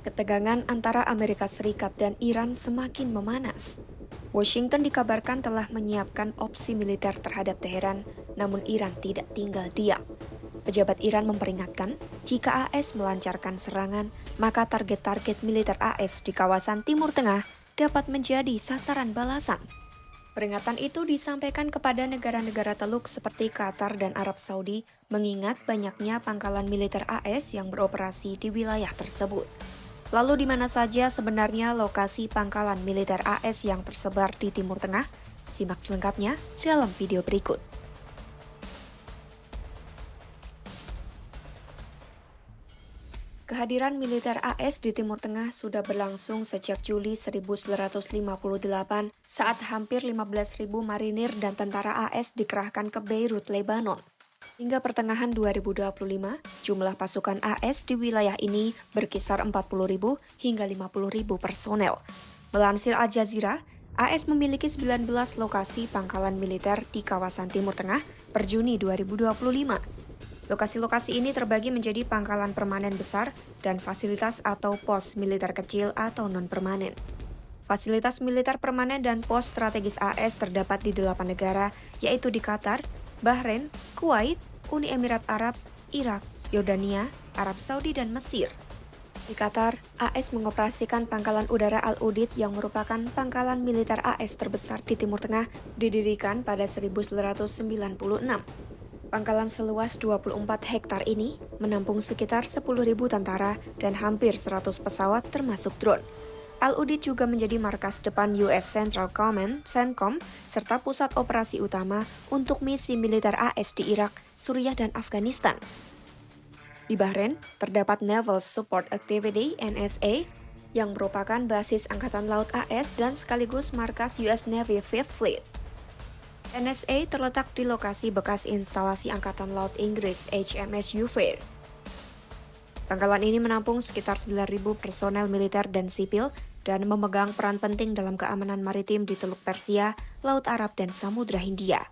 Ketegangan antara Amerika Serikat dan Iran semakin memanas. Washington dikabarkan telah menyiapkan opsi militer terhadap Teheran, namun Iran tidak tinggal diam. Pejabat Iran memperingatkan, jika AS melancarkan serangan, maka target-target militer AS di kawasan Timur Tengah dapat menjadi sasaran balasan. Peringatan itu disampaikan kepada negara-negara Teluk seperti Qatar dan Arab Saudi, mengingat banyaknya pangkalan militer AS yang beroperasi di wilayah tersebut. Lalu di mana saja sebenarnya lokasi pangkalan militer AS yang tersebar di Timur Tengah? Simak selengkapnya dalam video berikut. Kehadiran militer AS di Timur Tengah sudah berlangsung sejak Juli 1958 saat hampir 15.000 marinir dan tentara AS dikerahkan ke Beirut, Lebanon. Hingga pertengahan 2025, jumlah pasukan AS di wilayah ini berkisar 40.000 hingga 50.000 personel. Melansir Al Jazeera, AS memiliki 19 lokasi pangkalan militer di kawasan Timur Tengah per Juni 2025. Lokasi-lokasi ini terbagi menjadi pangkalan permanen besar dan fasilitas atau pos militer kecil atau non-permanen. Fasilitas militer permanen dan pos strategis AS terdapat di 8 negara, yaitu di Qatar, Bahrain, Kuwait, Uni Emirat Arab, Irak, Yordania, Arab Saudi, dan Mesir. Di Qatar, AS mengoperasikan pangkalan udara Al-Udeid yang merupakan pangkalan militer AS terbesar di Timur Tengah, didirikan pada 1996. Pangkalan seluas 24 hektar ini menampung sekitar 10.000 tentara dan hampir 100 pesawat termasuk drone. Al-Udeid juga menjadi markas depan US Central Command, CENTCOM, serta pusat operasi utama untuk misi militer AS di Irak, Suriah, dan Afghanistan. Di Bahrain, terdapat Naval Support Activity (NSA) yang merupakan basis Angkatan Laut AS dan sekaligus markas US Navy Fifth Fleet. NSA terletak di lokasi bekas instalasi Angkatan Laut Inggris HMS Ufair. Pangkalan ini menampung sekitar 9.000 personel militer dan sipil dan memegang peran penting dalam keamanan maritim di Teluk Persia, Laut Arab, dan Samudra Hindia.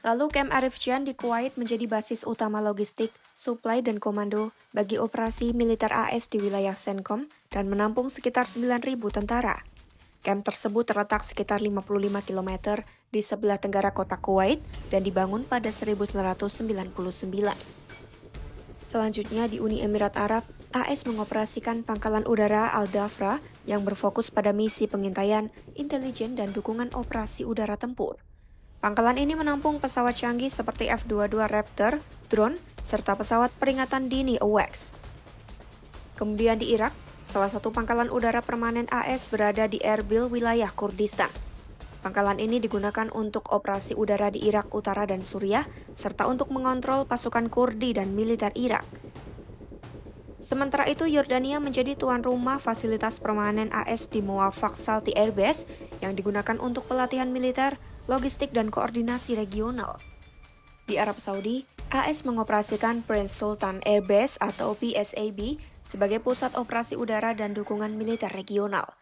Lalu Camp Arif Jan di Kuwait menjadi basis utama logistik, suplai, dan komando bagi operasi militer AS di wilayah CENTCOM dan menampung sekitar 9.000 tentara. Camp tersebut terletak sekitar 55 km di sebelah tenggara kota Kuwait dan dibangun pada 1999. Selanjutnya di Uni Emirat Arab, AS mengoperasikan pangkalan udara Al-Dhafra yang berfokus pada misi pengintaian, intelijen, dan dukungan operasi udara tempur. Pangkalan ini menampung pesawat canggih seperti F-22 Raptor, drone, serta pesawat peringatan dini AWACS. Kemudian di Irak, salah satu pangkalan udara permanen AS berada di Erbil, wilayah Kurdistan. Pangkalan ini digunakan untuk operasi udara di Irak Utara dan Suriah, serta untuk mengontrol pasukan Kurdi dan militer Irak. Sementara itu, Yordania menjadi tuan rumah fasilitas permanen AS di Muwafaq Salti Air Base yang digunakan untuk pelatihan militer, logistik, dan koordinasi regional. Di Arab Saudi, AS mengoperasikan Prince Sultan Air Base atau PSAB sebagai pusat operasi udara dan dukungan militer regional.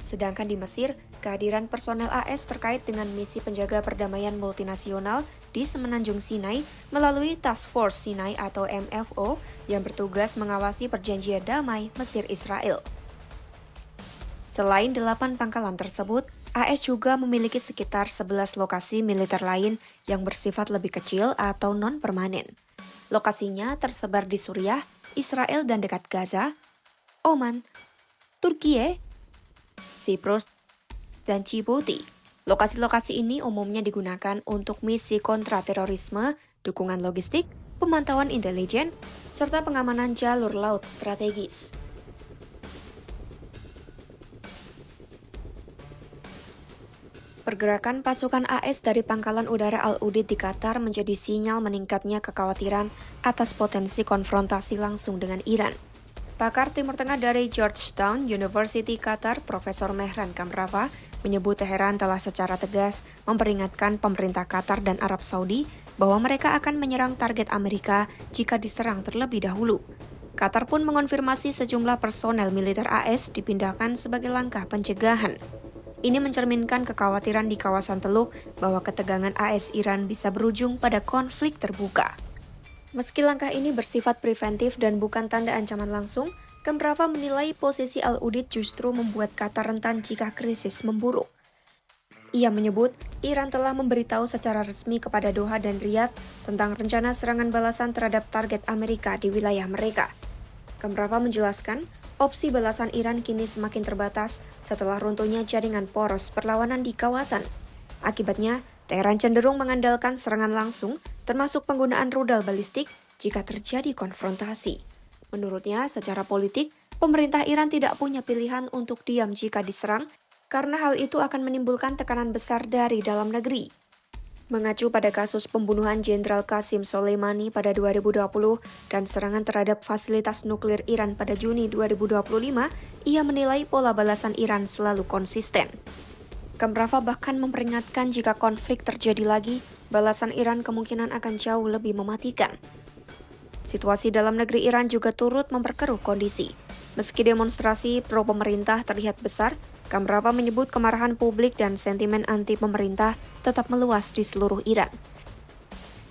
Sedangkan di Mesir, kehadiran personel AS terkait dengan misi penjaga perdamaian multinasional di Semenanjung Sinai melalui Task Force Sinai atau MFO yang bertugas mengawasi perjanjian damai Mesir-Israel. Selain 8 pangkalan tersebut, AS juga memiliki sekitar 11 lokasi militer lain yang bersifat lebih kecil atau non-permanen. Lokasinya tersebar di Suriah, Israel dan dekat Gaza, Oman, Turkiye, Siprus, dan Djibouti. Lokasi-lokasi ini umumnya digunakan untuk misi kontraterorisme, dukungan logistik, pemantauan intelijen, serta pengamanan jalur laut strategis. Pergerakan pasukan AS dari pangkalan udara Al-Udeid di Qatar menjadi sinyal meningkatnya kekhawatiran atas potensi konfrontasi langsung dengan Iran. Pakar Timur Tengah dari Georgetown University Qatar, Profesor Mehran Kamrafa, menyebut Teheran telah secara tegas memperingatkan pemerintah Qatar dan Arab Saudi bahwa mereka akan menyerang target Amerika jika diserang terlebih dahulu. Qatar pun mengonfirmasi sejumlah personel militer AS dipindahkan sebagai langkah pencegahan. Ini mencerminkan kekhawatiran di kawasan Teluk bahwa ketegangan AS Iran bisa berujung pada konflik terbuka. Meski langkah ini bersifat preventif dan bukan tanda ancaman langsung, Kemprava menilai posisi Al-Udeid justru membuat Qatar rentan jika krisis memburuk. Ia menyebut Iran telah memberitahu secara resmi kepada Doha dan Riyadh tentang rencana serangan balasan terhadap target Amerika di wilayah mereka. Kemprava menjelaskan, opsi balasan Iran kini semakin terbatas setelah runtuhnya jaringan poros perlawanan di kawasan. Akibatnya, Teheran cenderung mengandalkan serangan langsung, termasuk penggunaan rudal balistik jika terjadi konfrontasi. Menurutnya, secara politik, pemerintah Iran tidak punya pilihan untuk diam jika diserang, karena hal itu akan menimbulkan tekanan besar dari dalam negeri. Mengacu pada kasus pembunuhan Jenderal Qasim Soleimani pada 2020 dan serangan terhadap fasilitas nuklir Iran pada Juni 2025, ia menilai pola balasan Iran selalu konsisten. Kemprava bahkan memperingatkan jika konflik terjadi lagi, balasan Iran kemungkinan akan jauh lebih mematikan. Situasi dalam negeri Iran juga turut memperkeruh kondisi. Meski demonstrasi pro-pemerintah terlihat besar, Kemprava menyebut kemarahan publik dan sentimen anti-pemerintah tetap meluas di seluruh Iran.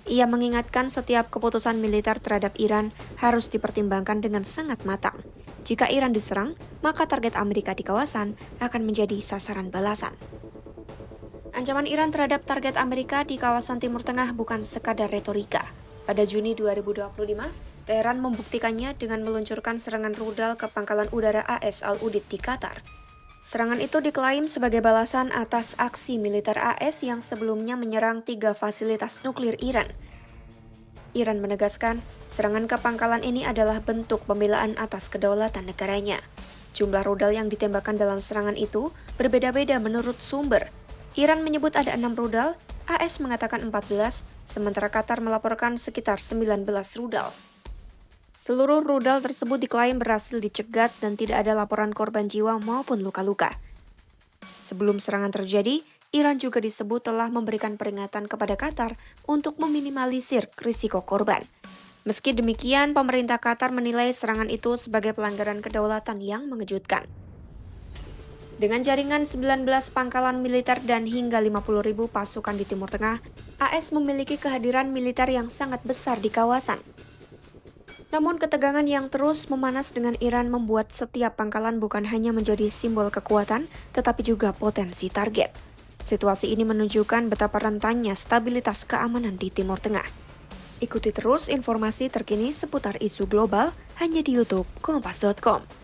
Ia mengingatkan setiap keputusan militer terhadap Iran harus dipertimbangkan dengan sangat matang. Jika Iran diserang, maka target Amerika di kawasan akan menjadi sasaran balasan. Ancaman Iran terhadap target Amerika di kawasan Timur Tengah bukan sekadar retorika. Pada Juni 2025, Teheran membuktikannya dengan meluncurkan serangan rudal ke pangkalan udara AS Al-Udeid di Qatar. Serangan itu diklaim sebagai balasan atas aksi militer AS yang sebelumnya menyerang 3 fasilitas nuklir Iran. Iran menegaskan, serangan ke pangkalan ini adalah bentuk pembelaan atas kedaulatan negaranya. Jumlah rudal yang ditembakkan dalam serangan itu berbeda-beda menurut sumber. Iran menyebut ada 6 rudal, AS mengatakan 14, sementara Qatar melaporkan sekitar 19 rudal. Seluruh rudal tersebut diklaim berhasil dicegat dan tidak ada laporan korban jiwa maupun luka-luka. Sebelum serangan terjadi, Iran juga disebut telah memberikan peringatan kepada Qatar untuk meminimalisir risiko korban. Meski demikian, pemerintah Qatar menilai serangan itu sebagai pelanggaran kedaulatan yang mengejutkan. Dengan jaringan 19 pangkalan militer dan hingga 50.000 pasukan di Timur Tengah, AS memiliki kehadiran militer yang sangat besar di kawasan. Namun ketegangan yang terus memanas dengan Iran membuat setiap pangkalan bukan hanya menjadi simbol kekuatan, tetapi juga potensi target. Situasi ini menunjukkan betapa rentannya stabilitas keamanan di Timur Tengah. Ikuti terus informasi terkini seputar isu global hanya di YouTube Kompas.com.